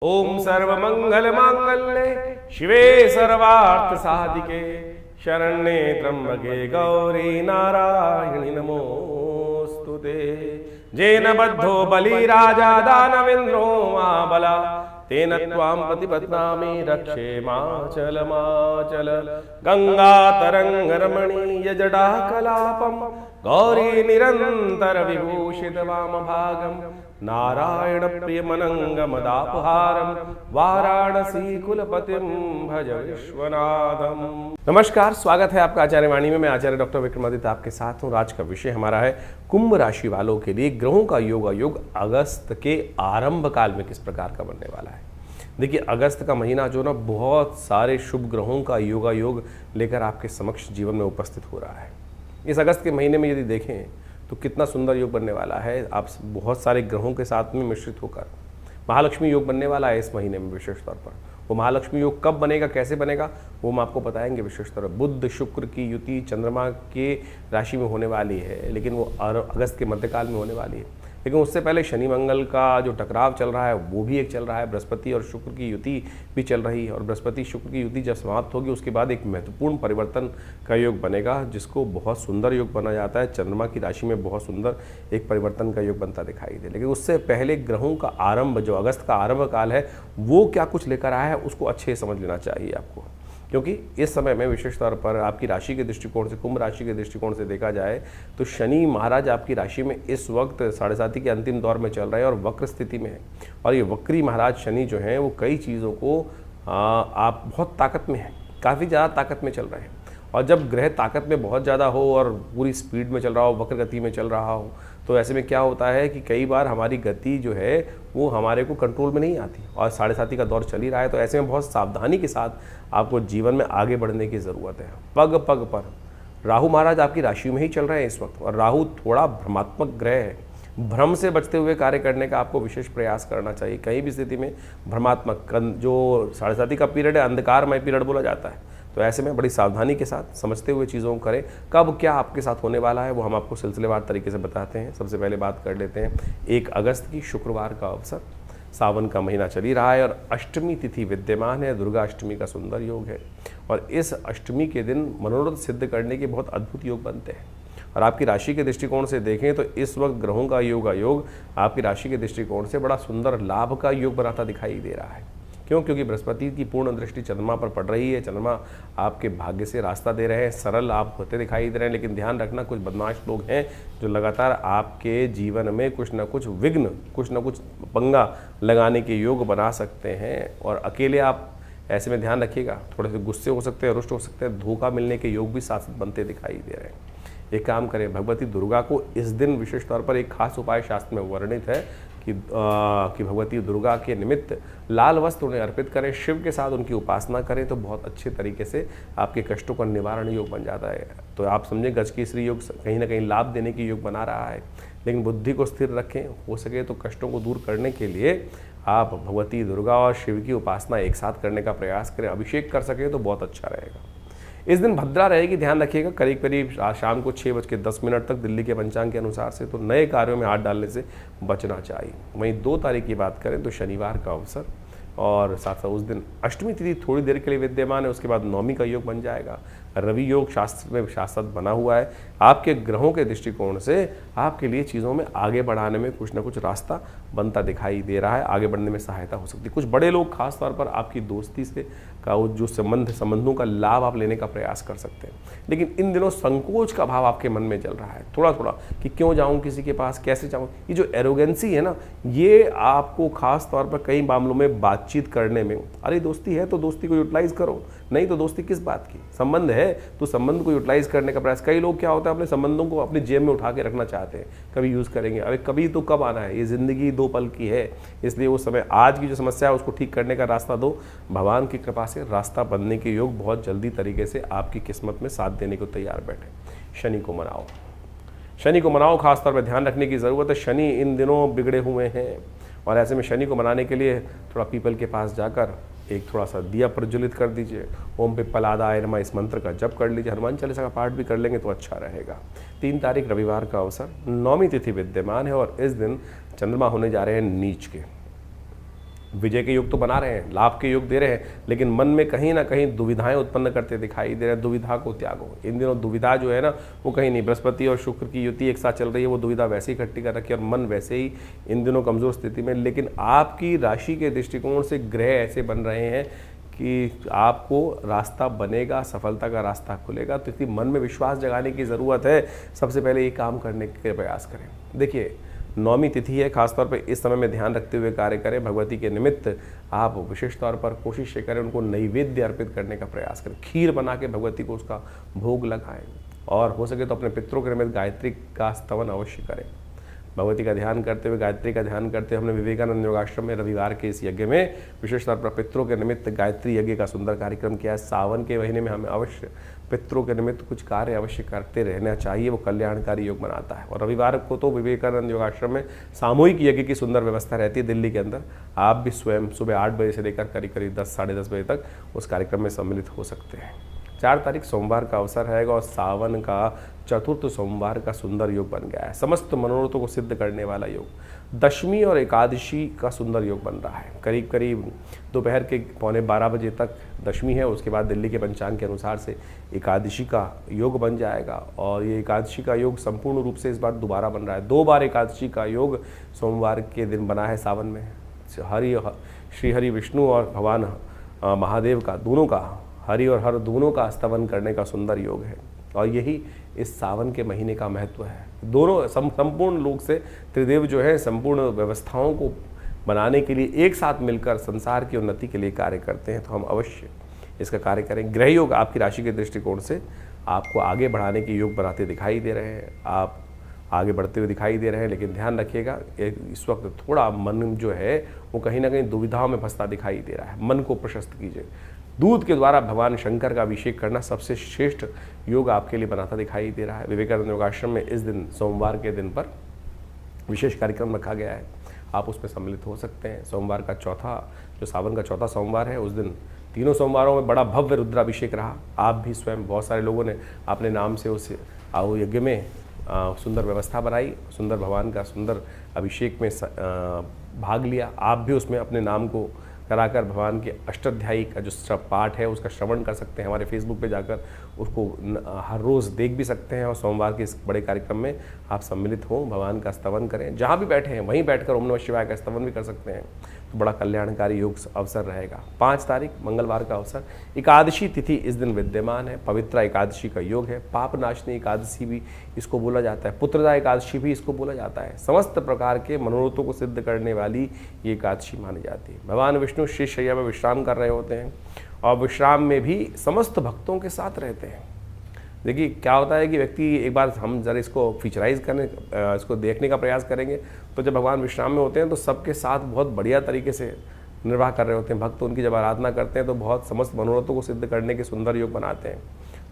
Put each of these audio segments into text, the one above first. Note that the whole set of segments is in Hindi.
ओम सर्वमंगल मांगल्ये शिवे सर्वार्थ साधिके शरण्ये त्र्यंबके गौरी नारायणि नमोस्तुते। जेन बद्धो बलि राजा दानवेन्द्रो महाबला तेन त्वां प्रतिपद्नामि रक्षे माचल गंगा तरंग रमणीय जडा कलापम गौरी निरंतर विभूषित वाम भागम नारायण प्रियमनंगमदापहारम वाराणसी कुलपतिम भज विश्वनाथम। नमस्कार, स्वागत है आपका आचार्य वाणी में। मैं आचार्य डॉक्टर विक्रमादित्य आपके साथ हूँ। आज का विषय हमारा है कुंभ राशि वालों के लिए ग्रहों का योग अगस्त के आरंभ काल में किस प्रकार का बनने वाला है। देखिए, अगस्त का महीना जो ना बहुत सारे शुभ ग्रहों का योग लेकर आपके समक्ष जीवन में उपस्थित हो रहा है। इस अगस्त के महीने में यदि देखें तो कितना सुंदर योग बनने वाला है। आप बहुत सारे ग्रहों के साथ में मिश्रित होकर महालक्ष्मी योग बनने वाला है इस महीने में विशेष तौर पर। वो महालक्ष्मी योग कब बनेगा, कैसे बनेगा, वो हम आपको बताएंगे विशेष तौर पर। बुध शुक्र की युति चंद्रमा के राशि में होने वाली है, लेकिन वो अगस्त के मध्यकाल में होने वाली है। लेकिन उससे पहले शनि मंगल का जो टकराव चल रहा है वो भी एक चल रहा है। बृहस्पति और शुक्र की युति भी चल रही है, और बृहस्पति शुक्र की युति जब समाप्त होगी उसके बाद एक महत्वपूर्ण परिवर्तन का योग बनेगा, जिसको बहुत सुंदर योग बना जाता है। चंद्रमा की राशि में बहुत सुंदर एक परिवर्तन का योग बनता दिखाई दे। लेकिन उससे पहले ग्रहों का आरंभ, जो अगस्त का आरंभ काल है, वो क्या कुछ लेकर आया है उसको अच्छे से समझ लेना चाहिए आपको। क्योंकि इस समय में विशेष तौर पर आपकी राशि के दृष्टिकोण से, कुंभ राशि के दृष्टिकोण से देखा जाए तो शनि महाराज आपकी राशि में इस वक्त 7.5 के अंतिम दौर में चल रहे हैं और वक्र स्थिति में है। और ये वक्री महाराज शनि जो हैं वो कई चीज़ों को आप बहुत ताकत में हैं, काफ़ी ज़्यादा ताकत में चल रहे हैं। और जब ग्रह ताकत में बहुत ज़्यादा हो और पूरी स्पीड में चल रहा हो, वक्र गति में चल रहा हो, तो ऐसे में क्या होता है कि कई बार हमारी गति जो है वो हमारे को कंट्रोल में नहीं आती। और 7.5 का दौर चल ही रहा है, तो ऐसे में बहुत सावधानी के साथ आपको जीवन में आगे बढ़ने की ज़रूरत है। पग पग पर राहु महाराज आपकी राशि में ही चल रहे हैं इस वक्त, और राहु थोड़ा भ्रमात्मक ग्रह है। भ्रम से बचते हुए कार्य करने का आपको विशेष प्रयास करना चाहिए। कहीं भी स्थिति में भ्रमात्मक जो 7.5 का पीरियड है, अंधकारमय पीरियड बोला जाता है। तो ऐसे में बड़ी सावधानी के साथ समझते हुए चीज़ों को करें। कब क्या आपके साथ होने वाला है वो हम आपको सिलसिलेवार तरीके से बताते हैं। सबसे पहले बात कर लेते हैं 1 अगस्त की, शुक्रवार का अवसर। सावन का महीना चल ही रहा है और अष्टमी तिथि विद्यमान है। दुर्गा अष्टमी का सुंदर योग है, और इस अष्टमी के दिन मनोरथ सिद्ध करने के बहुत अद्भुत योग बनते हैं। और आपकी राशि के दृष्टिकोण से देखें तो इस वक्त ग्रहों का योग आपकी राशि के दृष्टिकोण से बड़ा सुंदर लाभ का योग बनाता दिखाई दे रहा है। क्यों? क्योंकि बृहस्पति की पूर्ण दृष्टि चंद्रमा पर पड़ रही है। चंद्रमा आपके भाग्य से रास्ता दे रहे हैं, सरल आप होते दिखाई दे रहे हैं। लेकिन ध्यान रखना, कुछ बदमाश लोग हैं जो लगातार आपके जीवन में कुछ ना कुछ विघ्न, कुछ ना कुछ पंगा लगाने के योग बना सकते हैं। और अकेले आप ऐसे में ध्यान रखिएगा, थोड़े से गुस्से हो सकते हैं, रुष्ट हो सकते हैं, धोखा मिलने के योग भी साथ बनते दिखाई दे रहे हैं। एक काम करें, भगवती दुर्गा को इस दिन विशेष तौर पर एक खास उपाय शास्त्र में वर्णित है कि भगवती दुर्गा के निमित्त लाल वस्त्र उन्हें अर्पित करें, शिव के साथ उनकी उपासना करें, तो बहुत अच्छे तरीके से आपके कष्टों का निवारण योग बन जाता है। तो आप समझें, गजकेसरी योग कहीं ना कहीं लाभ देने की योग बना रहा है। लेकिन बुद्धि को स्थिर रखें। हो सके तो कष्टों को दूर करने के लिए आप भगवती दुर्गा और शिव की उपासना एक साथ करने का प्रयास करें। अभिषेक कर सकें तो बहुत अच्छा रहेगा। इस दिन भद्रा रहेगी, ध्यान रखिएगा। करीब करीब शाम को 6:10 तक दिल्ली के पंचांग के अनुसार से तो नए कार्यों में हाथ डालने से बचना चाहिए। वहीं 2 तारीख की बात करें तो शनिवार का अवसर, और साथ साथ उस दिन अष्टमी तिथि थोड़ी देर के लिए विद्यमान है। उसके बाद नवमी का योग बन जाएगा। रवि योग शास्त्र में शास्त्र बना हुआ है। आपके ग्रहों के दृष्टिकोण से आपके लिए चीज़ों में आगे बढ़ाने में कुछ ना कुछ रास्ता बनता दिखाई दे रहा है। आगे बढ़ने में सहायता हो सकती है। कुछ बड़े लोग खास तौर पर आपकी दोस्ती से का जो संबंधों का लाभ आप लेने का प्रयास कर सकते हैं। लेकिन इन दिनों संकोच का भाव आपके मन में चल रहा है थोड़ा थोड़ा, कि क्यों जाऊं किसी के पास, कैसे जाऊं। ये जो एरोगेंसी है ना, ये आपको खास तौर पर कई मामलों में बातचीत करने में, अरे दोस्ती है तो दोस्ती को यूटिलाइज करो, नहीं तो दोस्ती किस बात की। संबंध है तो संबंध को यूटिलाइज करने का प्रयास। कई लोग क्या होता है, अपने संबंधों को अपनी जेब में उठा के रखना चाहते हैं, कभी यूज़ करेंगे। अरे कभी तो कब आना है, ये ज़िंदगी 2 पल की है। इसलिए वो समय, आज की जो समस्या है उसको ठीक करने का रास्ता दो। भगवान की कृपा से रास्ता बनने के योग बहुत जल्दी तरीके से आपकी किस्मत में साथ देने को तैयार बैठे। शनि को मनाओ, शनि को मनाओ। खासतौर पर ध्यान रखने की ज़रूरत है, शनि इन दिनों बिगड़े हुए हैं। और ऐसे में शनि को मनाने के लिए थोड़ा पीपल के पास जाकर एक थोड़ा सा दिया प्रज्वलित कर दीजिए। ओम पिप्पलादाय नमः इस मंत्र का जप कर लीजिए। हनुमान चालीसा का पाठ भी कर लेंगे तो अच्छा रहेगा। 3 तारीख रविवार का अवसर, नौमी तिथि विद्यमान है, और इस दिन चंद्रमा होने जा रहे हैं नीच के। विजय के योग तो बना रहे हैं, लाभ के योग दे रहे हैं, लेकिन मन में कहीं ना कहीं दुविधाएं उत्पन्न करते दिखाई दे रहे हैं। दुविधा को त्यागो। इन दिनों दुविधा जो है ना वो कहीं नहीं, बृहस्पति और शुक्र की युति एक साथ चल रही है, वो दुविधा वैसे ही इकट्ठी कर रखी है और मन वैसे ही इन दिनों कमजोर स्थिति में। लेकिन आपकी राशि के दृष्टिकोण से ग्रह ऐसे बन रहे हैं कि आपको रास्ता बनेगा, सफलता का रास्ता खुलेगा। तो इसलिए मन में विश्वास जगाने की ज़रूरत है। सबसे पहले ये काम करने के प्रयास करें। देखिए, नौमी तिथि है, खासतौर पे इस समय में ध्यान रखते हुए कार्य करें। भगवती के निमित्त आप विशेष तौर पर कोशिश ये करें, उनको नैवेद्य अर्पित करने का प्रयास करें। खीर बना के भगवती को उसका भोग लगाएं और हो सके तो अपने पितरों के निमित्त गायत्री का स्तवन अवश्य करें। भगवती का ध्यान करते हुए, गायत्री का ध्यान करते हुए, हमने विवेकानंद योगाश्रम में रविवार के इस यज्ञ में विशेष तौर पर पितरों के निमित्त गायत्री यज्ञ का सुंदर कार्यक्रम किया है। सावन के महीने में हमें अवश्य पितरों के निमित्त कुछ कार्य अवश्य करते रहना चाहिए, वो कल्याणकारी योग बनाता है। और रविवार को तो विवेकानंद योगाश्रम में सामूहिक यज्ञ की सुंदर व्यवस्था रहती है दिल्ली के अंदर। आप भी स्वयं सुबह 8 बजे से लेकर करीब करीब 10 साढ़े 10 बजे तक उस कार्यक्रम में सम्मिलित हो सकते हैं। 4 तारीख सोमवार का अवसर रहेगा और सावन का चतुर्थ सोमवार का सुंदर योग बन गया है। समस्त मनोरथों को सिद्ध करने वाला योग। दशमी और एकादशी का सुंदर योग बन रहा है। करीब करीब दोपहर के 11:15 बजे तक दशमी है, उसके बाद दिल्ली के पंचांग के अनुसार से एकादशी का योग बन जाएगा। और ये एकादशी का योग संपूर्ण रूप से इस बार दोबारा बन रहा है। 2 बार एकादशी का योग सोमवार के दिन बना है सावन में। श्री हरि विष्णु और भगवान महादेव का, दोनों का, हरि और हर दोनों का स्तवन करने का सुंदर योग है। और यही इस सावन के महीने का महत्व है। दोनों संपूर्ण लोक से त्रिदेव जो है संपूर्ण व्यवस्थाओं को बनाने के लिए एक साथ मिलकर संसार की उन्नति के लिए कार्य करते हैं। तो हम अवश्य इसका कार्य करें। ग्रह योग आपकी राशि के दृष्टिकोण से आपको आगे बढ़ाने के योग बनाते दिखाई दे रहे हैं। आप आगे बढ़ते हुए दिखाई दे रहे हैं, लेकिन ध्यान रखिएगा इस वक्त थोड़ा मन जो है वो कहीं ना कहीं दुविधाओं में फंसता दिखाई दे रहा है। मन को प्रशस्त कीजिए। दूध के द्वारा भगवान शंकर का अभिषेक करना सबसे श्रेष्ठ योग आपके लिए बनाता दिखाई दे रहा है। विवेकानंद योगाश्रम में इस दिन सोमवार के दिन पर विशेष कार्यक्रम रखा गया है, आप उसमें सम्मिलित हो सकते हैं। सोमवार का जो सावन का चौथा सोमवार है, उस दिन तीनों सोमवारों में बड़ा भव्य रुद्राभिषेक रहा। आप भी स्वयं, बहुत सारे लोगों ने अपने नाम से उस यज्ञ में सुंदर व्यवस्था बनाई, सुंदर भगवान का सुंदर अभिषेक में भाग लिया। आप भी उसमें अपने नाम को कराकर भगवान के अष्टाध्यायी का जो पाठ है उसका श्रवण कर सकते हैं। हमारे फेसबुक पे जाकर उसको हर रोज़ देख भी सकते हैं और सोमवार के इस बड़े कार्यक्रम में आप सम्मिलित हों, भगवान का स्तवन करें। जहाँ भी बैठे हैं वहीं बैठकर ओम नमः शिवाय का स्तवन भी कर सकते हैं। तो बड़ा कल्याणकारी योग अवसर रहेगा। 5 तारीख मंगलवार का अवसर। एकादशी तिथि इस दिन विद्यमान है। पवित्र एकादशी का योग है। पाप नाशनी एकादशी भी इसको बोला जाता है। पुत्रदा एकादशी भी इसको बोला जाता है। समस्त प्रकार के मनोरथों को सिद्ध करने वाली ये एकादशी मानी जाती है। भगवान विष्णु शेष शैया में विश्राम कर रहे होते हैं और विश्राम में भी समस्त भक्तों के साथ रहते हैं। देखिए क्या होता है कि व्यक्ति, एक बार हम जरा इसको फीचराइज करने, इसको देखने का प्रयास करेंगे तो जब भगवान विश्राम में होते हैं तो सबके साथ बहुत बढ़िया तरीके से निर्वाह कर रहे होते हैं। भक्त उनकी जब आराधना करते हैं तो बहुत समस्त मनोरथों को सिद्ध करने के सुंदर योग बनाते हैं।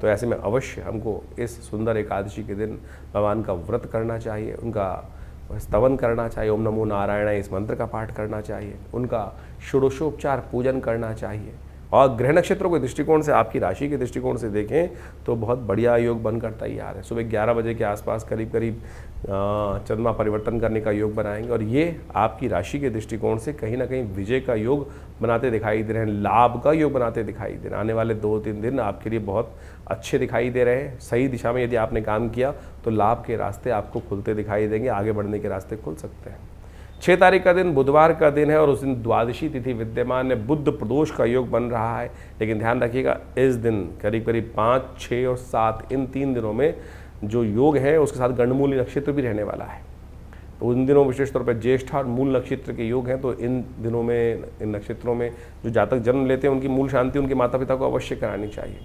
तो ऐसे में अवश्य हमको इस सुंदर एकादशी के दिन भगवान का व्रत करना चाहिए, उनका स्तवन करना चाहिए, ओम नमो नारायण इस मंत्र का पाठ करना चाहिए, उनका षोडशोपचार पूजन करना चाहिए। और ग्रह नक्षत्रों के दृष्टिकोण से, आपकी राशि के दृष्टिकोण से देखें तो बहुत बढ़िया योग बनकर तैयार है। सुबह 11 बजे के आसपास करीब करीब चंद्रमा परिवर्तन करने का योग बनाएंगे और ये आपकी राशि के दृष्टिकोण से कहीं ना कहीं विजय का योग बनाते दिखाई दे रहे हैं, लाभ का योग बनाते दिखाई दे रहे हैं। आने वाले 2-3 दिन आपके लिए बहुत अच्छे दिखाई दे रहे हैं। सही दिशा में यदि आपने काम किया तो लाभ के रास्ते आपको खुलते दिखाई देंगे, आगे बढ़ने के रास्ते खुल सकते हैं। 6 तारीख का दिन बुधवार का दिन है और उस दिन द्वादशी तिथि विद्यमान है। बुध प्रदोष का योग बन रहा है, लेकिन ध्यान रखिएगा इस दिन करीब करीब 5, 6 और 7 इन 3 दिनों में जो योग है उसके साथ गंडमूल नक्षत्र भी रहने वाला है। तो उन दिनों विशेष तौर पर ज्येष्ठ और मूल नक्षत्र के योग हैं। तो इन दिनों में, इन नक्षत्रों में जो जातक जन्म लेते हैं उनकी मूल शांति उनके माता पिता को अवश्य करानी चाहिए।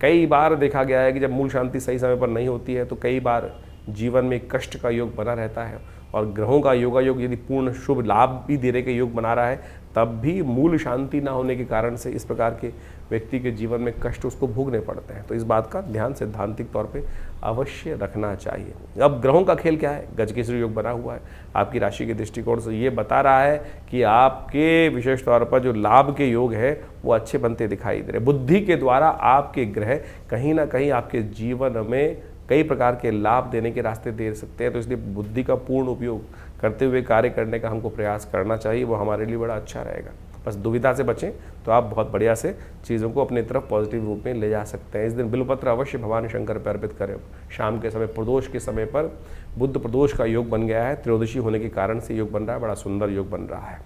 कई बार देखा गया है कि जब मूल शांति सही समय पर नहीं होती है तो कई बार जीवन में कष्ट का योग बना रहता है। और ग्रहों का योगायोग यदि पूर्ण शुभ लाभ भी देने के योग बना रहा है तब भी मूल शांति ना होने के कारण से इस प्रकार के व्यक्ति के जीवन में कष्ट उसको भोगने पड़ते हैं। तो इस बात का ध्यान सैद्धांतिक तौर पे अवश्य रखना चाहिए। अब ग्रहों का खेल क्या है? गजकेसरी योग बना हुआ है। आपकी राशि के दृष्टिकोण से ये बता रहा है कि आपके विशेष तौर पर जो लाभ के योग है वो अच्छे बनते दिखाई दे रहे। बुद्धि के द्वारा आपके ग्रह कहीं ना कहीं आपके जीवन में कई प्रकार के लाभ देने के रास्ते दे सकते हैं। तो इसलिए बुद्धि का पूर्ण उपयोग करते हुए कार्य करने का हमको प्रयास करना चाहिए, वो हमारे लिए बड़ा अच्छा रहेगा। बस दुविधा से बचें तो आप बहुत बढ़िया से चीज़ों को अपनी तरफ पॉजिटिव रूप में ले जा सकते हैं। इस दिन बिल्वपत्र अवश्य भगवान शंकर पर अर्पित करें। शाम के समय प्रदोष के समय पर बुध प्रदोष का योग बन गया है, त्रयोदशी होने के कारण से योग बन रहा है, बड़ा सुंदर योग बन रहा है।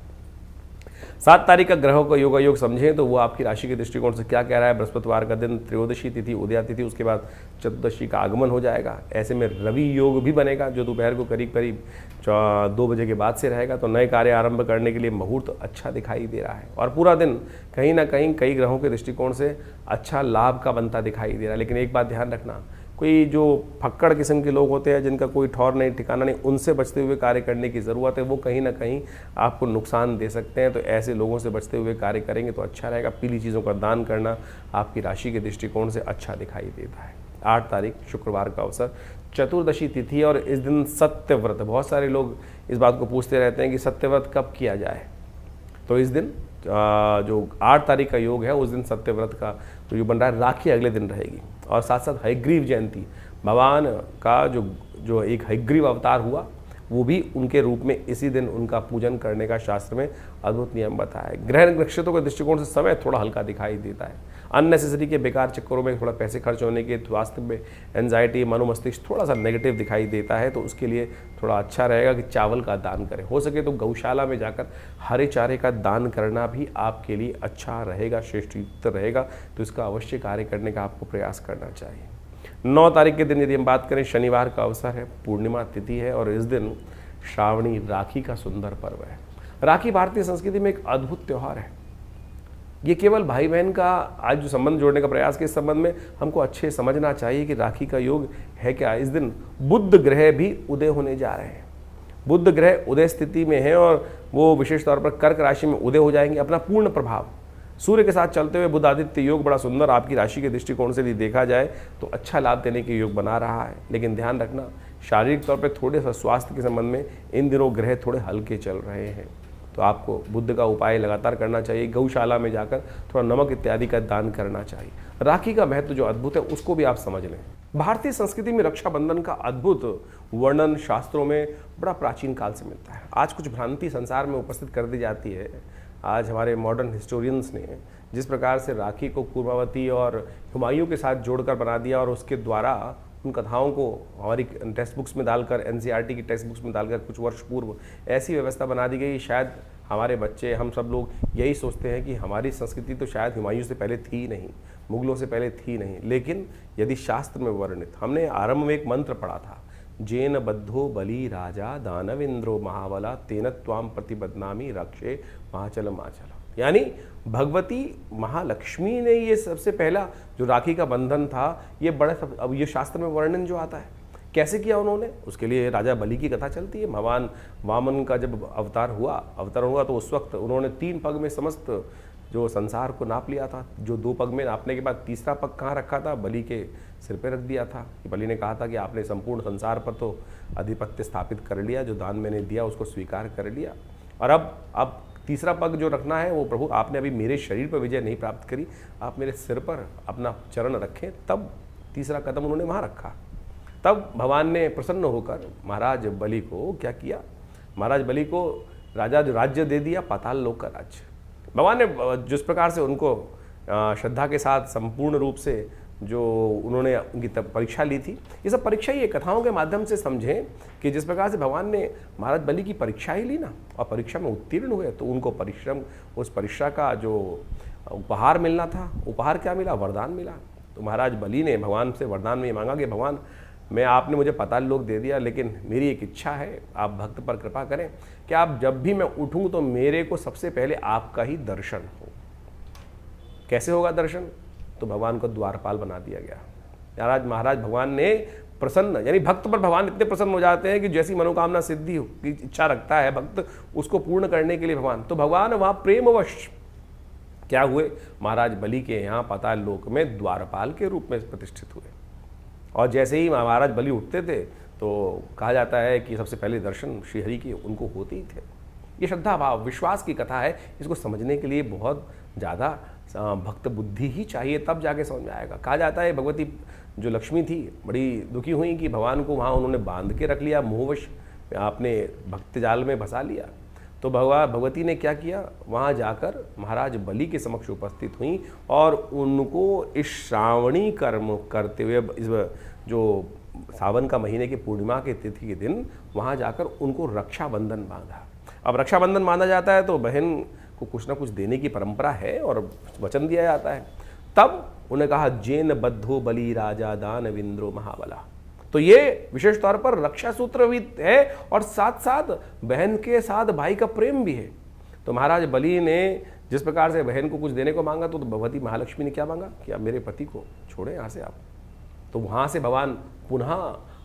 7 तारीख का ग्रहों का योग समझें तो वो आपकी राशि के दृष्टिकोण से क्या कह रहा है। बृहस्पतिवार का दिन त्रयोदशी तिथि, उदया तिथि, उसके बाद चतुर्दशी का आगमन हो जाएगा। ऐसे में रवि योग भी बनेगा जो दोपहर को करीब 2 बजे के बाद से रहेगा। तो नए कार्य आरंभ करने के लिए मुहूर्त अच्छा दिखाई दे रहा है और पूरा दिन कहीं ना कहीं कई ग्रहों के दृष्टिकोण से अच्छा लाभ का बनता दिखाई दे रहा है। लेकिन एक बात ध्यान रखना, कोई जो फक्कड़ किस्म के लोग होते हैं जिनका कोई ठौर नहीं ठिकाना नहीं, उनसे बचते हुए कार्य करने की ज़रूरत है। वो कहीं ना कहीं आपको नुकसान दे सकते हैं, तो ऐसे लोगों से बचते हुए कार्य करेंगे तो अच्छा रहेगा। पीली चीज़ों का दान करना आपकी राशि के दृष्टिकोण से अच्छा दिखाई देता है। 8 तारीख शुक्रवार का अवसर, चतुर्दशी तिथि और इस दिन सत्यव्रत। बहुत सारे लोग इस बात को पूछते रहते हैं कि सत्यव्रत कब किया जाए। तो इस दिन जो 8 तारीख का योग है उस दिन सत्यव्रत का जो योग बन रहा है, राखी अगले दिन रहेगी। और साथ साथ हयग्रीव जयंती, भगवान का जो एक हयग्रीव अवतार हुआ वो भी उनके रूप में इसी दिन उनका पूजन करने का शास्त्र में अद्भुत नियम बताया है। ग्रह नक्षत्रों के दृष्टिकोण से समय थोड़ा हल्का दिखाई देता है। अननेसेसरी के बेकार चक्करों में थोड़ा पैसे खर्च होने के, स्वास्थ्य में एंजाइटी, मनोमस्तिष्क थोड़ा सा नेगेटिव दिखाई देता है। तो उसके लिए थोड़ा अच्छा रहेगा कि चावल का दान करें। हो सके तो गौशाला में जाकर हरे चारे का दान करना भी आपके लिए अच्छा रहेगा, श्रेष्ठयुक्त रहेगा। तो इसका अवश्य कार्य करने का आपको प्रयास करना चाहिए। 9 तारीख के दिन यदि हम बात करें, शनिवार का अवसर है, पूर्णिमा तिथि है और इस दिन श्रावणी राखी का सुंदर पर्व है। राखी भारतीय संस्कृति में एक अद्भुत त्यौहार है। ये केवल भाई बहन का आज जो संबंध जोड़ने का प्रयास के इस संबंध में हमको अच्छे समझना चाहिए कि राखी का योग है क्या। इस दिन बुध ग्रह भी उदय होने जा रहे हैं। बुध ग्रह उदय स्थिति में है और वो विशेष तौर पर कर्क राशि में उदय हो जाएंगे। अपना पूर्ण प्रभाव सूर्य के साथ चलते हुए बुध आदित्य योग बड़ा सुंदर आपकी राशि के दृष्टिकोण से यदि देखा जाए तो अच्छा लाभ देने के योग बना रहा है। लेकिन ध्यान रखना, शारीरिक तौर पर थोड़े सा स्वास्थ्य के संबंध में इन दिनों ग्रह थोड़े हल्के चल रहे हैं। तो आपको बुध का उपाय लगातार करना चाहिए। गौशाला में जाकर थोड़ा नमक इत्यादि का दान करना चाहिए। राखी का महत्व जो अद्भुत है उसको भी आप समझ लें। भारतीय संस्कृति में रक्षाबंधन का अद्भुत वर्णन शास्त्रों में बड़ा प्राचीन काल से मिलता है। आज कुछ भ्रांति संसार में उपस्थित कर दी जाती है। आज हमारे मॉडर्न हिस्टोरियंस ने जिस प्रकार से राखी को कुर्मावती और हुमायूं के साथ जोड़कर बना दिया और उसके द्वारा उन कथाओं को हमारी टेक्स्ट बुक्स में डालकर, एनसीईआरटी की टेक्स्ट बुक्स में डालकर कुछ वर्ष पूर्व ऐसी व्यवस्था बना दी गई। शायद हमारे बच्चे, हम सब लोग यही सोचते हैं कि हमारी संस्कृति तो शायद हुमायूं से पहले थी नहीं, मुगलों से पहले थी नहीं। लेकिन यदि शास्त्र में वर्णित, हमने आरंभ में एक मंत्र पढ़ा था, जेन बद्धो बलि राजा दानवेंद्रो महाबला तेन त्वाम प्रतिबदनामी रक्षे महाचल माचल। यानी भगवती महालक्ष्मी ने ये सबसे पहला जो राखी का बंधन था, ये बड़ा अब ये शास्त्र में वर्णन जो आता है कैसे किया उन्होंने, उसके लिए राजा बलि की कथा चलती है। भगवान वामन का जब अवतार हुआ तो उस वक्त उन्होंने 3 पग में समस्त जो संसार को नाप लिया था। जो 2 पग में नापने के बाद तीसरा पग कहाँ रखा था, बलि के सिर पे रख दिया था। बलि ने कहा था कि आपने संपूर्ण संसार पर तो आधिपत्य स्थापित कर लिया, जो दान मैंने दिया उसको स्वीकार कर लिया, और अब तीसरा पग जो रखना है वो प्रभु आपने अभी मेरे शरीर पर विजय नहीं प्राप्त करी, आप मेरे सिर पर अपना चरण रखें। तब तीसरा कदम उन्होंने वहाँ रखा। तब भगवान ने प्रसन्न होकर महाराज बलि को क्या किया, महाराज बलि को राजा जो राज्य दे दिया, पाताल लोक का राज्य। भगवान ने जिस प्रकार से उनको श्रद्धा के साथ संपूर्ण रूप से जो उन्होंने उनकी परीक्षा ली थी, ये सब परीक्षा ही कथाओं के माध्यम से समझें कि जिस प्रकार से भगवान ने महाराज बलि की परीक्षा ही ली ना और परीक्षा में उत्तीर्ण हुए तो उनको परिश्रम, उस परीक्षा का जो उपहार मिलना था, उपहार क्या मिला, वरदान मिला। तो महाराज बलि ने भगवान से वरदान में मांगा कि भगवान मैं आपने मुझे पाताल लोक दे दिया, लेकिन मेरी एक इच्छा है, आप भक्त पर कृपा करें कि आप जब भी मैं उठूं तो मेरे को सबसे पहले आपका ही दर्शन हो। कैसे होगा दर्शन, तो भगवान को द्वारपाल बना दिया गया। महाराज भगवान ने प्रसन्न, यानी भक्त पर भगवान इतने प्रसन्न हो जाते हैं कि जैसी मनोकामना सिद्धि की इच्छा रखता है भक्त, उसको पूर्ण करने के लिए भगवान वहाँ प्रेमवश क्या हुए, महाराज बलि के यहाँ पाताल लोक में द्वारपाल के रूप में प्रतिष्ठित हुए। और जैसे ही महाराज बलि उठते थे तो कहा जाता है कि सबसे पहले दर्शन श्रीहरि के उनको होते ही थे। ये श्रद्धा भाव विश्वास की कथा है। इसको समझने के लिए बहुत ज़्यादा भक्त बुद्धि ही चाहिए, तब जाके समझ में आएगा। कहा जाता है भगवती जो लक्ष्मी थी बड़ी दुखी हुई कि भगवान को वहाँ उन्होंने बांध के रख लिया, मोहवश आपने भक्त जाल में फंसा लिया। तो भगवती ने क्या किया, वहाँ जाकर महाराज बलि के समक्ष उपस्थित हुई और उनको इस श्रावणी कर्म करते हुए, इस जो सावन का महीने की पूर्णिमा के तिथि के दिन वहाँ जाकर उनको रक्षाबंधन बांधा। अब रक्षाबंधन बांधा जाता है तो बहन को कुछ ना कुछ देने की परंपरा है और वचन दिया जाता है। तब उन्हें कहा जेन बद्धो बलि राजा दानवेंद्रो महाबला। तो ये विशेष तौर पर रक्षा सूत्र भी है और साथ साथ बहन के साथ भाई का प्रेम भी है। तो महाराज बलि ने जिस प्रकार से बहन को कुछ देने को मांगा तो भगवती महालक्ष्मी ने क्या मांगा कि आप मेरे पति को छोड़ें यहाँ से आप। तो वहाँ से भगवान पुनः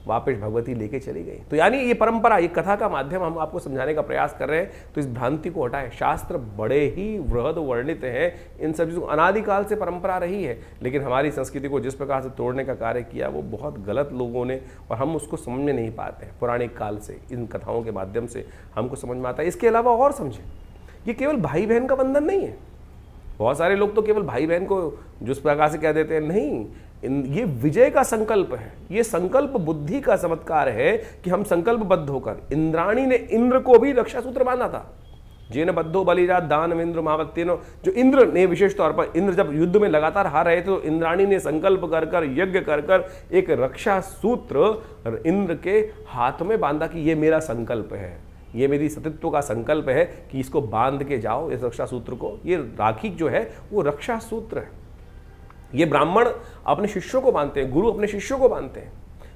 वापस भगवती लेके चली गई। तो यानी ये परंपरा, ये कथा का माध्यम हम आपको समझाने का प्रयास कर रहे हैं। तो इस भ्रांति को हटाएं। शास्त्र बड़े ही वृहद वर्णित हैं, इन सब चीज़ों अनादिकाल से परंपरा रही है, लेकिन हमारी संस्कृति को जिस प्रकार से तोड़ने का कार्य किया वो बहुत गलत लोगों ने, और हम उसको समझ में नहीं पाते हैं। पौराणिक काल से इन कथाओं के माध्यम से हमको समझ में आता है। इसके अलावा और समझें, ये केवल भाई बहन का बंधन नहीं है। बहुत सारे लोग तो केवल भाई बहन को जिस प्रकार से कह देते हैं, नहीं, ये विजय का संकल्प है, ये संकल्प बुद्धि का चमत्कार है कि हम संकल्पबद्ध होकर, इंद्राणी ने इंद्र को भी रक्षा सूत्र बांधा था। जेन बद्धो बलिराज दानवेंद्र महावत्यनो, जो इंद्र ने विशेष तौर पर, इंद्र जब युद्ध में लगातार हार रहे थे तो इंद्राणी ने संकल्प कर कर, यज्ञ कर कर एक रक्षा सूत्र इंद्र के हाथ में बांधा कि ये मेरा संकल्प है, ये मेरी सतीत्व का संकल्प है कि इसको बांध के जाओ, इस रक्षा सूत्र को। ये राखी जो है वो रक्षा सूत्र है। ये ब्राह्मण अपने शिष्यों को बांधते हैं, गुरु अपने शिष्यों को बांधते हैं।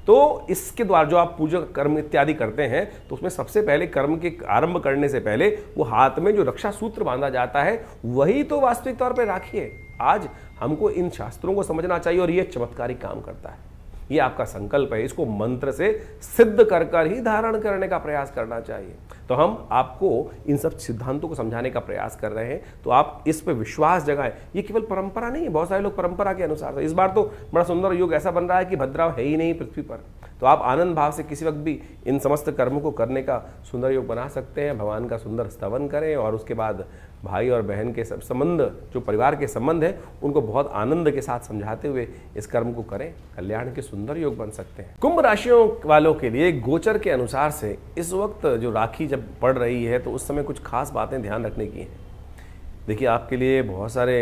तो इसके द्वारा जो आप पूजा कर्म इत्यादि करते हैं तो उसमें सबसे पहले कर्म के आरंभ करने से पहले वो हाथ में जो रक्षा सूत्र बांधा जाता है वही तो वास्तविक तौर पर राखी है। आज हमको इन शास्त्रों को समझना चाहिए और ये चमत्कारी काम करता है। ये आपका संकल्प है, इसको मंत्र से सिद्ध कर कर ही धारण करने का प्रयास करना चाहिए। तो हम आपको इन सब सिद्धांतों को समझाने का प्रयास कर रहे हैं, तो आप इस पे विश्वास जगाएं। ये केवल परंपरा नहीं है, बहुत सारे लोग परंपरा के अनुसार से। इस बार तो बड़ा सुंदर योग ऐसा बन रहा है कि भद्राव है ही नहीं पृथ्वी पर, तो आप आनंद भाव से किसी वक्त भी इन समस्त कर्मों को करने का सुंदर योग बना सकते हैं। भगवान का सुंदर स्तवन करें और उसके बाद भाई और बहन के सब संबंध, जो परिवार के संबंध है, उनको बहुत आनंद के साथ समझाते हुए इस कर्म को करें। कल्याण के सुंदर योग बन सकते हैं। कुंभ राशियों वालों के लिए गोचर के अनुसार से इस वक्त जो राखी जब पड़ रही है तो उस समय कुछ खास बातें ध्यान रखने की हैं। देखिए, आपके लिए बहुत सारे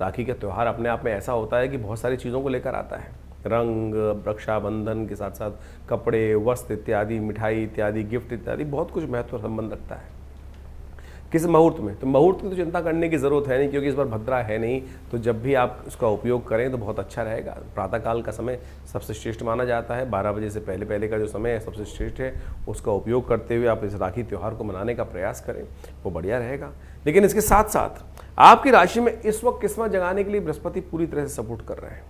राखी का त्यौहार अपने आप में ऐसा होता है कि बहुत सारी चीज़ों को लेकर आता है। रंग, रक्षाबंधन के साथ साथ कपड़े, वस्त्र इत्यादि, मिठाई इत्यादि, गिफ्ट इत्यादि, बहुत कुछ महत्व संबंध रखता है। किस मुहूर्त में, तो मुहूर्त की तो चिंता करने की ज़रूरत है नहीं, क्योंकि इस बार भद्रा है नहीं। तो जब भी आप उसका उपयोग करें तो बहुत अच्छा रहेगा। प्रातःकाल का समय सबसे श्रेष्ठ माना जाता है। 12 बजे से पहले पहले का जो समय है सबसे श्रेष्ठ है। उसका उपयोग करते हुए आप इस राखी त्यौहार को मनाने का प्रयास करें, वो बढ़िया रहेगा। लेकिन इसके साथ साथ आपकी राशि में इस वक्त किस्मत जगाने के लिए बृहस्पति पूरी तरह से सपोर्ट कर रहे हैं।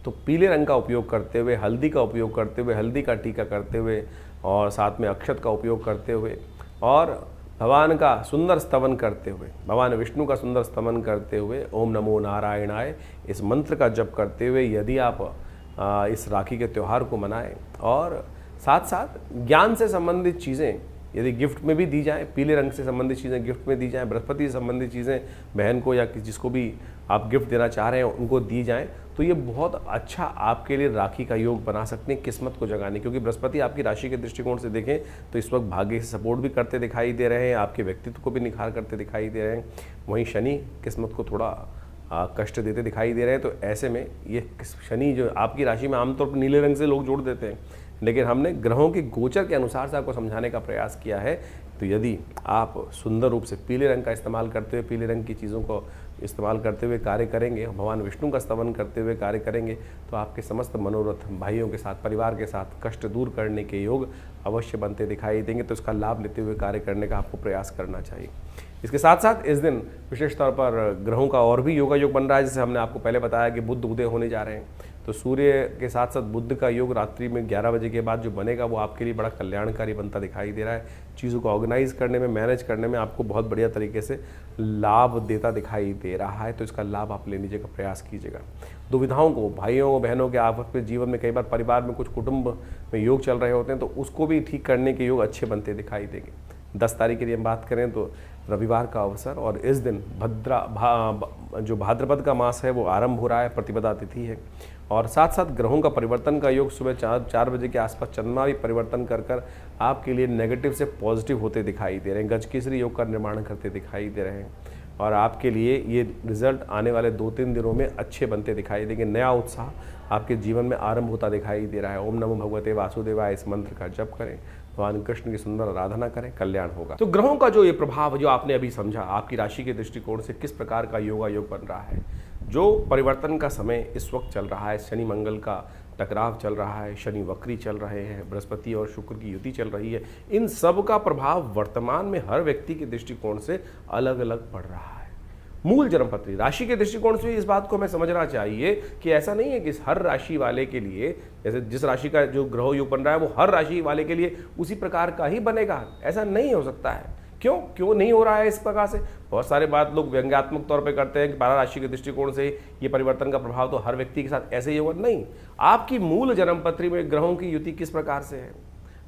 तो पीले रंग का उपयोग करते हुए, हल्दी का उपयोग करते हुए, हल्दी का टीका करते हुए और साथ में अक्षत का उपयोग करते हुए और भगवान का सुंदर स्तवन करते हुए, भगवान विष्णु का सुंदर स्तवन करते हुए, ओम नमो नारायणाय इस मंत्र का जप करते हुए यदि आप इस राखी के त्यौहार को मनाएं और साथ साथ ज्ञान से संबंधित चीज़ें यदि गिफ्ट में भी दी जाएं, पीले रंग से संबंधित चीज़ें गिफ्ट में दी जाएं, बृहस्पति से संबंधित चीज़ें बहन को या जिसको भी आप गिफ्ट देना चाह रहे हैं उनको दी जाएं, तो ये बहुत अच्छा आपके लिए राखी का योग बना सकते हैं किस्मत को जगाने। क्योंकि बृहस्पति आपकी राशि के दृष्टिकोण से देखें तो इस वक्त भाग्य से सपोर्ट भी करते दिखाई दे रहे हैं, आपके व्यक्तित्व को भी निखार करते दिखाई दे रहे हैं। वहीं शनि किस्मत को थोड़ा कष्ट देते दिखाई दे रहे हैं। तो ऐसे में ये शनि जो आपकी राशि में आमतौर पर नीले रंग से लोग जोड़ देते हैं, लेकिन हमने ग्रहों के गोचर के अनुसार से आपको समझाने का प्रयास किया है। तो यदि आप सुंदर रूप से पीले रंग का इस्तेमाल करते हुए, पीले रंग की चीज़ों को इस्तेमाल करते हुए कार्य करेंगे, भगवान विष्णु का स्तवन करते हुए कार्य करेंगे, तो आपके समस्त मनोरथ भाइयों के साथ, परिवार के साथ कष्ट दूर करने के योग अवश्य बनते दिखाई देंगे। तो इसका लाभ लेते हुए कार्य करने का आपको प्रयास करना चाहिए। इसके साथ साथ इस दिन विशेष तौर पर ग्रहों का और भी योगा योग बन रहा है। जैसे हमने आपको पहले बताया कि बुध उदय होने जा रहे हैं, तो सूर्य के साथ साथ बुध का योग रात्रि में 11 बजे के बाद जो बनेगा वो आपके लिए बड़ा कल्याणकारी बनता दिखाई दे रहा है। चीज़ों को ऑर्गेनाइज करने में, मैनेज करने में आपको बहुत बढ़िया तरीके से लाभ देता दिखाई दे रहा है। तो इसका लाभ आप लेने का प्रयास कीजिएगा। दुविधाओं को, भाइयों भाइयों के आपस में जीवन में कई बार परिवार में कुछ कुटुंब में योग चल रहे होते हैं, तो उसको भी ठीक करने के योग अच्छे बनते दिखाई देंगे। 10 तारीख के लिए हम बात करें तो रविवार का अवसर, और इस दिन जो भाद्रपद का मास है वो आरंभ हो रहा है, प्रतिपदा तिथि है, और साथ साथ ग्रहों का परिवर्तन का योग सुबह 4 बजे के आसपास चंद्रमा भी परिवर्तन कर कर आपके लिए नेगेटिव से पॉजिटिव होते दिखाई दे रहे हैं, गजकेसरी योग का निर्माण करते दिखाई दे रहे हैं, और आपके लिए ये रिजल्ट आने वाले 2-3 दिनों में अच्छे बनते दिखाई देंगे। नया उत्साह आपके जीवन में आरंभ होता दिखाई दे रहा है। ओम नमो भगवते वासुदेवाय इस मंत्र का जप करें, भगवान कृष्ण की सुंदर आराधना करें, कल्याण होगा। तो ग्रहों का जो ये प्रभाव जो आपने अभी समझा, आपकी राशि के दृष्टिकोण से किस प्रकार का योग बन रहा है, जो परिवर्तन का समय इस वक्त चल रहा है, शनि मंगल का टकराव चल रहा है, शनि वक्री चल रहे हैं, बृहस्पति और शुक्र की युति चल रही है, इन सब का प्रभाव वर्तमान में हर व्यक्ति के दृष्टिकोण से अलग अलग पड़ रहा है। मूल जन्मपत्री राशि के दृष्टिकोण से इस बात को हमें समझना चाहिए कि ऐसा नहीं है कि हर राशि वाले के लिए, जैसे जिस राशि का जो ग्रह योग बन रहा है वो हर राशि वाले के लिए उसी प्रकार का ही बनेगा, ऐसा नहीं हो सकता है। क्यों नहीं हो रहा है इस प्रकार से? बहुत सारे बात लोग व्यंग्यात्मक तौर पे करते हैं कि 12 राशि के दृष्टिकोण से ये परिवर्तन का प्रभाव तो हर व्यक्ति के साथ ऐसे ही होगा। नहीं, आपकी मूल जन्मपत्री में ग्रहों की युति किस प्रकार से है,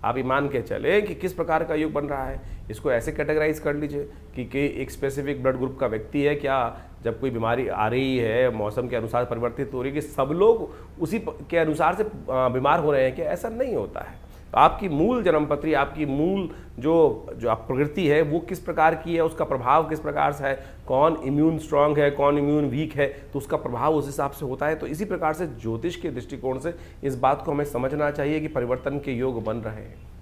आप ये मान के चले कि किस प्रकार का योग बन रहा है। इसको ऐसे कैटेगराइज कर लीजिए कि एक स्पेसिफिक ब्लड ग्रुप का व्यक्ति है क्या, जब कोई बीमारी आ रही है मौसम के अनुसार परिवर्तित हो रही है कि सब लोग उसी के अनुसार से बीमार हो रहे हैं क्या? ऐसा नहीं होता है। तो आपकी मूल जन्मपत्री, आपकी मूल जो आप प्रकृति है वो किस प्रकार की है, उसका प्रभाव किस प्रकार से है, कौन इम्यून स्ट्रांग है, कौन इम्यून वीक है, तो उसका प्रभाव उस हिसाब से होता है। तो इसी प्रकार से ज्योतिष के दृष्टिकोण से इस बात को हमें समझना चाहिए कि परिवर्तन के योग बन रहे हैं।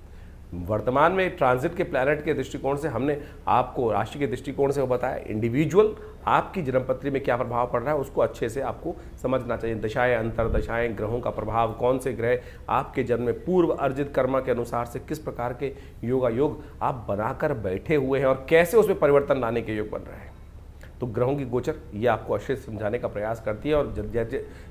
वर्तमान में ट्रांजिट के प्लैनेट के दृष्टिकोण से हमने आपको राशि के दृष्टिकोण से वो बताया, इंडिविजुअल आपकी जन्मपत्री में क्या प्रभाव पड़ रहा है उसको अच्छे से आपको समझना चाहिए। दशाएं, अंतरदशाएं, ग्रहों का प्रभाव, कौन से ग्रह आपके जन्म में पूर्व अर्जित कर्म के अनुसार से किस प्रकार के योग आप बनाकर बैठे हुए हैं और कैसे उसमें परिवर्तन लाने के योग बन रहे हैं। तो ग्रहों की गोचर ये आपको अच्छे से समझाने का प्रयास करती है, और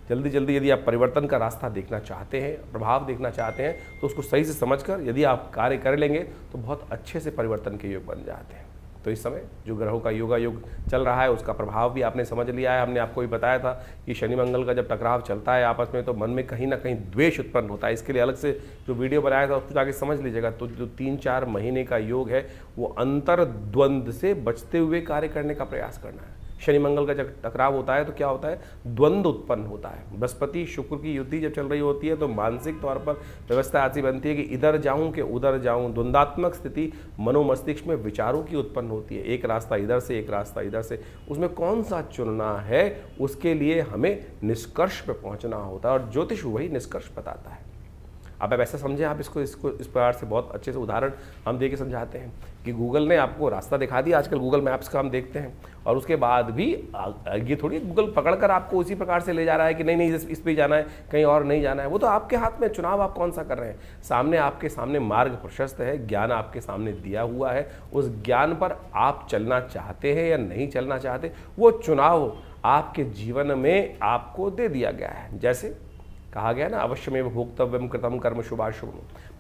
जल्दी जल्दी यदि आप परिवर्तन का रास्ता देखना चाहते हैं, प्रभाव देखना चाहते हैं, तो उसको सही से समझकर यदि आप कार्य कर लेंगे तो बहुत अच्छे से परिवर्तन के योग बन जाते हैं। तो इस समय जो ग्रहों का योग चल रहा है उसका प्रभाव भी आपने समझ लिया है। हमने आपको भी बताया था कि शनि मंगल का जब टकराव चलता है आपस में तो मन में कहीं ना कहीं द्वेष उत्पन्न होता है। इसके लिए अलग से जो वीडियो बनाया था उसको जाके समझ लीजिएगा। तो जो 3-4 महीने का योग है वो अंतर्द्वंद से बचते हुए कार्य करने का प्रयास करना है। शनि मंगल का जब टकराव होता है तो क्या होता है, द्वंद्व उत्पन्न होता है। बृहस्पति शुक्र की युति जब चल रही होती है तो मानसिक तौर पर व्यवस्था ऐसी बनती है कि इधर जाऊं कि उधर जाऊं, द्वंद्वात्मक स्थिति मनोमस्तिष्क में विचारों की उत्पन्न होती है। एक रास्ता इधर से, एक रास्ता इधर से, उसमें कौन सा चुनना है उसके लिए हमें निष्कर्ष पे पहुंचना होता है, और ज्योतिष वही निष्कर्ष बताता है। अब ऐसा समझें, आप इसको इस प्रकार से बहुत अच्छे से उदाहरण हम दे के समझाते हैं कि गूगल ने आपको रास्ता दिखा दिया। आजकल गूगल मैप्स का हम देखते हैं, और उसके बाद भी ये थोड़ी गूगल पकड़कर आपको उसी प्रकार से ले जा रहा है कि नहीं इस पे जाना है, कहीं और नहीं जाना है। वो तो आपके हाथ में, चुनाव आप कौन सा कर रहे हैं। सामने आपके सामने मार्ग प्रशस्त है, ज्ञान आपके सामने दिया हुआ है, उस ज्ञान पर आप चलना चाहते हैं या नहीं चलना चाहते, वो चुनाव आपके जीवन में आपको दे दिया गया है। जैसे कहा गया ना, अवश्यमेव भोक्तव्यम कृतम कर्म शुभाशुभ।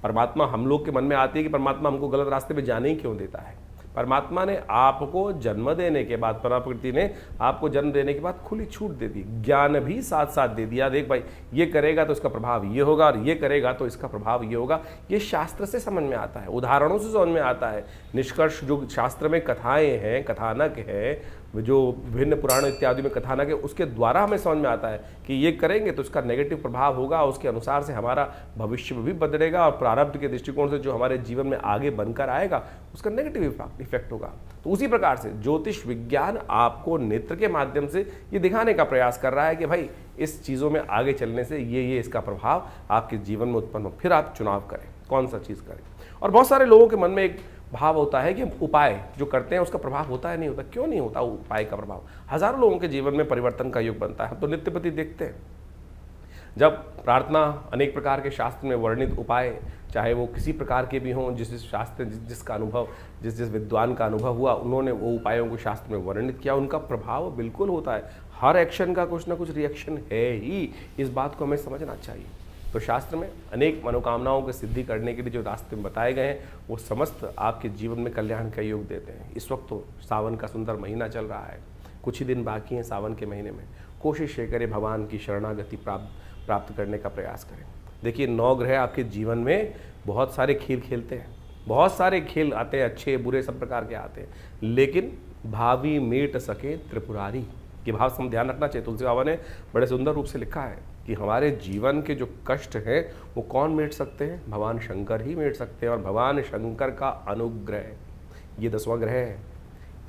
परमात्मा हम लोग के मन में आती है कि परमात्मा हमको गलत रास्ते पे जाने ही क्यों देता है। परमात्मा ने आपको जन्म देने के बाद, प्रकृति ने आपको जन्म देने के बाद खुली छूट दे दी, ज्ञान भी साथ साथ दे दिया। देख भाई, ये करेगा तो इसका प्रभाव ये होगा, और ये करेगा तो इसका प्रभाव ये होगा। ये शास्त्र से समझ में आता है, उदाहरणों से समझ में आता है। निष्कर्ष जो शास्त्र में कथाएं हैं, कथानक है, जो विभिन्न पुराण इत्यादि में कथानक है, उसके द्वारा हमें समझ में आता है कि ये करेंगे तो इसका नेगेटिव प्रभाव होगा, उसके अनुसार से हमारा भविष्य भी बदलेगा, और प्रारब्ध के दृष्टिकोण से जो हमारे जीवन में आगे बनकर आएगा उसका नेगेटिव इफेक्ट होगा। तो उसी प्रकार से ज्योतिष विज्ञान आपको नेत्र के माध्यम से ये दिखाने का प्रयास कर रहा है कि भाई इस चीज़ों में आगे चलने से ये इसका प्रभाव आपके जीवन में उत्पन्न हो, फिर आप चुनाव करें कौन सा चीज़ करें। और बहुत सारे लोगों के मन में एक भाव होता है कि उपाय जो करते हैं उसका प्रभाव होता है, नहीं होता। क्यों नहीं होता उपाय का प्रभाव? हजारों लोगों के जीवन में परिवर्तन का योग बनता है। हम तो नित्य प्रति देखते हैं, जब प्रार्थना, अनेक प्रकार के शास्त्र में वर्णित उपाय, चाहे वो किसी प्रकार के भी हों, जिस शास्त्र जिसका अनुभव, जिस विद्वान का अनुभव हुआ, उन्होंने वो उपायों को शास्त्र में वर्णित किया, उनका प्रभाव बिल्कुल होता है। हर एक्शन का कुछ ना कुछ रिएक्शन है ही, इस बात को हमें समझना चाहिए। तो शास्त्र में अनेक मनोकामनाओं की सिद्धि करने के लिए जो रास्ते बताए गए हैं वो समस्त आपके जीवन में कल्याण का योग देते हैं। इस वक्त तो सावन का सुंदर महीना चल रहा है, कुछ ही दिन बाकी हैं सावन के महीने में। कोशिश ये करें भगवान की शरणागति प्राप्त करने का प्रयास करें। देखिए 9 ग्रह आपके जीवन में बहुत सारे खेल खेलते हैं, बहुत सारे खेल आते हैं, अच्छे बुरे सब प्रकार के आते हैं, लेकिन भावी मेट सके त्रिपुरारी, ये भाव से हम ध्यान रखना चाहिए। तुलसी बाबा ने बड़े सुंदर रूप से लिखा है कि हमारे जीवन के जो कष्ट हैं वो कौन मिट सकते हैं? भगवान शंकर ही मिट सकते हैं। और भगवान शंकर का अनुग्रह, ये 10वां ग्रह है,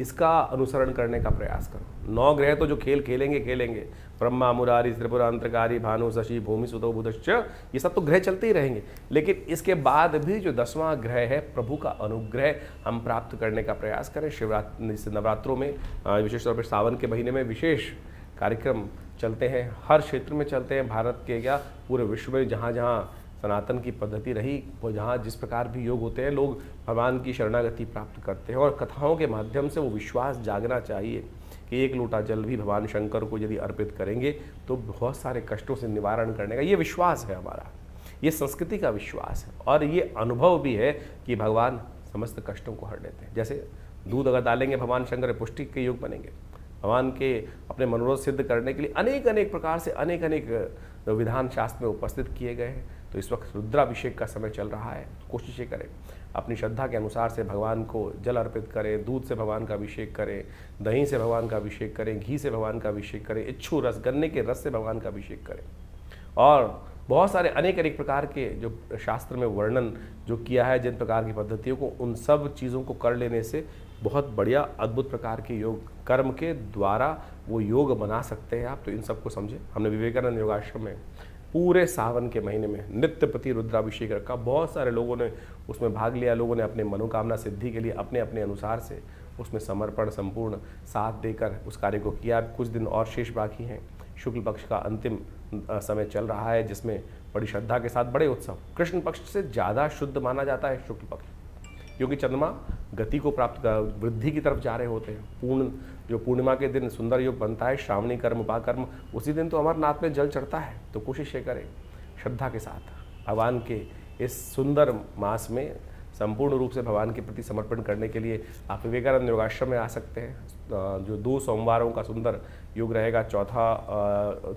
इसका अनुसरण करने का प्रयास करो। 9 ग्रह तो जो खेल खेलेंगे खेलेंगे, ब्रह्मा मुरारी त्रिपुरा अंतरकारी भानु शशि भूमि सुतो बुधश्च, ये सब तो ग्रह चलते ही रहेंगे। लेकिन इसके बाद भी जो 10वां ग्रह है, प्रभु का अनुग्रह हम प्राप्त करने का प्रयास करें। शिवरात्रि से नवरात्रों में, विशेष तौर पर सावन के महीने में विशेष कार्यक्रम चलते हैं, हर क्षेत्र में चलते हैं, भारत के क्या पूरे विश्व में जहाँ जहाँ सनातन की पद्धति रही, वो जहाँ जिस प्रकार भी योग होते हैं, लोग भगवान की शरणागति प्राप्त करते हैं। और कथाओं के माध्यम से वो विश्वास जागना चाहिए कि एक लोटा जल भी भगवान शंकर को यदि अर्पित करेंगे तो बहुत सारे कष्टों से निवारण करने का ये विश्वास है हमारा, ये संस्कृति का विश्वास है। और ये अनुभव भी है कि भगवान समस्त कष्टों को हर लेते हैं। जैसे दूध अगर डालेंगे भगवान शंकर, पुष्टि के योग बनेंगे। भगवान के अपने मनोरथ सिद्ध करने के लिए अनेक अनेक प्रकार से अनेक अनेक विधान शास्त्र में उपस्थित किए गए हैं। तो इस वक्त रुद्राभिषेक का समय चल रहा है, कोशिशें करें अपनी श्रद्धा के अनुसार से भगवान को जल अर्पित करें, दूध से भगवान का अभिषेक करें, दही से भगवान का अभिषेक करें, घी से भगवान का अभिषेक करें, इच्छू रस गन्ने के रस से भगवान का अभिषेक करें। और बहुत सारे अनेक अनेक प्रकार के जो शास्त्र में वर्णन जो किया है जिन प्रकार की पद्धतियों को, उन सब चीज़ों को कर लेने से बहुत बढ़िया अद्भुत प्रकार के योग कर्म के द्वारा वो योग बना सकते हैं आप। तो इन सबको समझे। हमने विवेकानंद योगाश्रम में पूरे सावन के महीने में नित्य प्रति रुद्राभिषेक रखा, बहुत सारे लोगों ने उसमें भाग लिया। लोगों ने अपने मनोकामना सिद्धि के लिए अपने अपने अनुसार से उसमें समर्पण संपूर्ण साथ देकर उस कार्य को किया। कुछ दिन और शेष बाकी हैं। शुक्ल पक्ष का अंतिम समय चल रहा है, जिसमें बड़ी श्रद्धा के साथ बड़े उत्सव। कृष्ण पक्ष से ज़्यादा शुद्ध माना जाता है शुक्ल पक्ष, क्योंकि चंद्रमा गति को प्राप्त वृद्धि की तरफ जा रहे होते हैं। जो पूर्णिमा के दिन सुंदर योग बनता है, श्रावणी कर्म उपाकर्म, उसी दिन तो अमरनाथ में जल चढ़ता है। तो कोशिश ये करें श्रद्धा के साथ भगवान के इस सुंदर मास में संपूर्ण रूप से भगवान के प्रति समर्पण करने के लिए आप विवेकानंद योगाश्रम में आ सकते हैं। जो 2 सोमवारों का सुंदर योग रहेगा,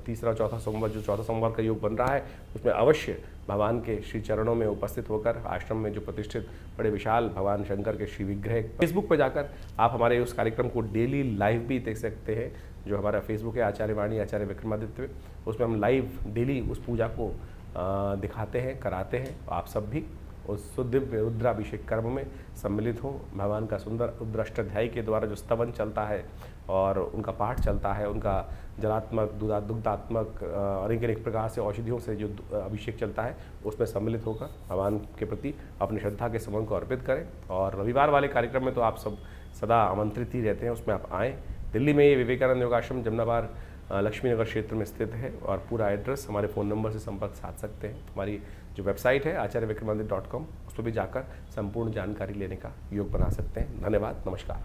तीसरा चौथा सोमवार, जो चौथा सोमवार का योग बन रहा है, उसमें अवश्य भगवान के श्री चरणों में उपस्थित होकर आश्रम में जो प्रतिष्ठित बड़े विशाल भगवान शंकर के श्री विग्रह, फेसबुक पर जाकर आप हमारे उस कार्यक्रम को डेली लाइव भी देख सकते हैं। जो हमारा फेसबुक है आचार्य वाणी आचार्य विक्रमादित्य, उसमें हम लाइव डेली उस पूजा को दिखाते हैं, कराते हैं। आप सब भी उस दिव्य रुद्राभिषेक कर्म में सम्मिलित हों। भगवान का सुंदर रुद्राष्टाध्यायी के द्वारा जो स्तवन चलता है और उनका पाठ चलता है, उनका जलात्मक दुग्धात्मक अनेक अनेक प्रकार से औषधियों से जो अभिषेक चलता है, उसमें सम्मिलित होकर भगवान के प्रति अपनी श्रद्धा के समन को अर्पित करें। और रविवार वाले कार्यक्रम में तो आप सब सदा आमंत्रित ही रहते हैं, उसमें आप आएँ। दिल्ली में ये विवेकानंद योगाश्रम जमनाबाद लक्ष्मी नगर क्षेत्र में स्थित है। और पूरा एड्रेस हमारे फ़ोन नंबर से संपर्क साध सकते हैं। हमारी जो वेबसाइट है आचार्यविक्रमादित्य.com, उस पर भी जाकर संपूर्ण जानकारी लेने का योग बना सकते हैं। धन्यवाद, नमस्कार।